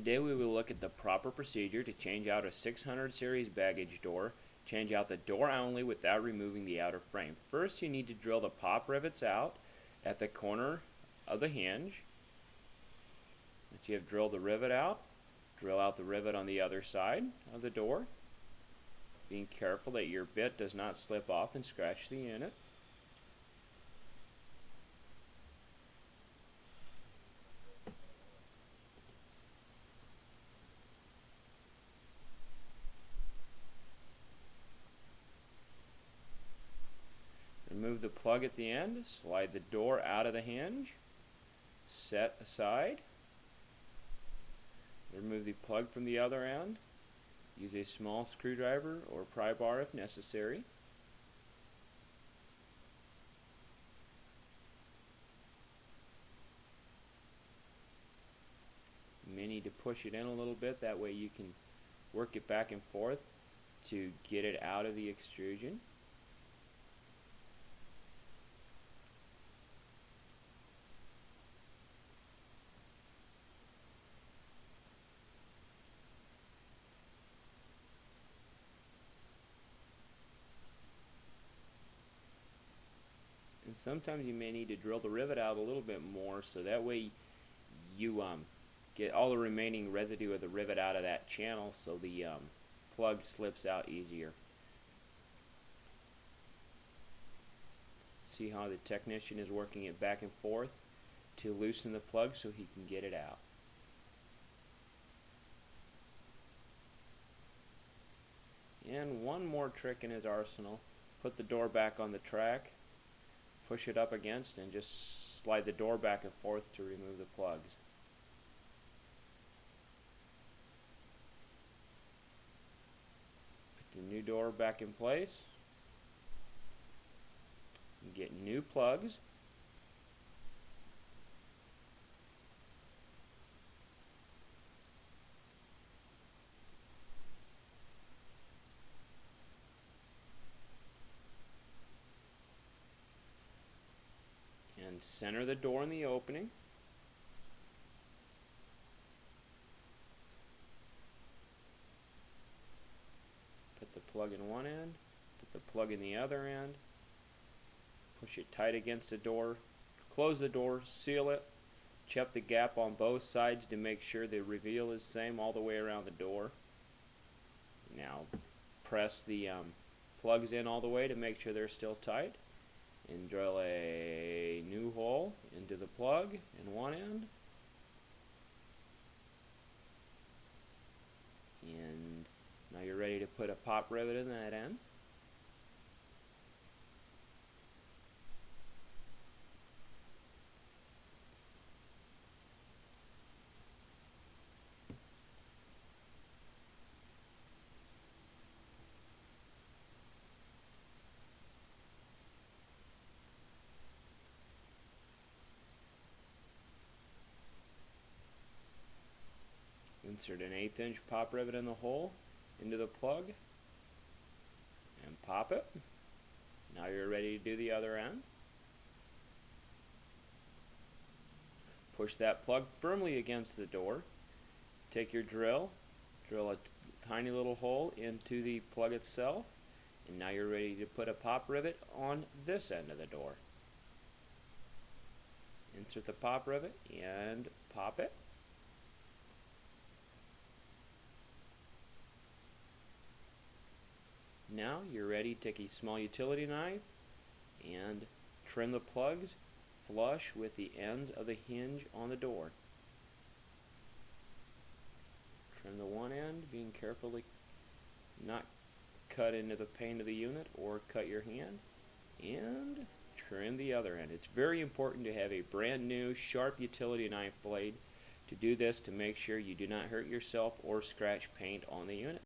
Today we will look at the proper procedure to change out a 600 series baggage door. Change out the door only without removing the outer frame. First, you need to drill the pop rivets out at the corner of the hinge. Once you have drilled the rivet out, drill out the rivet on the other side of the door, being careful that your bit does not slip off and scratch the unit. Remove the plug at the end, slide the door out of the hinge, set aside. Remove the plug from the other end. Use a small screwdriver or pry bar if necessary. You may need to push it in a little bit, that way you can work it back and forth to get it out of the extrusion. And sometimes you may need to drill the rivet out a little bit more, so that way you get all the remaining residue of the rivet out of that channel, so the plug slips out easier. See how the technician is working it back and forth to loosen the plug so he can get it out. And one more trick in his arsenal: put the door back on the track, push it up against, and just slide the door back and forth to remove the plugs. Put the new door back in place. Get new plugs. And center the door in the opening. Put the plug in one end, put the plug in the other end. Push it tight against the door. Close the door, seal it. Check the gap on both sides to make sure the reveal is the same all the way around the door. Now press the plugs in all the way to make sure they're still tight, and drill a new hole into the plug in one end, and now you're ready to put a pop rivet in that end. Insert an 1/8 inch pop rivet in the hole into the plug and pop it. Now you're ready to do the other end. Push that plug firmly against the door. Take your drill a tiny little hole into the plug itself, and now you're ready to put a pop rivet on this end of the door. Insert the pop rivet and pop it. Now you're ready to take a small utility knife and trim the plugs flush with the ends of the hinge on the door. Trim the one end, being carefully not cut into the pane of the unit or cut your hand, and trim the other end. It's very important to have a brand new sharp utility knife blade to do this, to make sure you do not hurt yourself or scratch paint on the unit.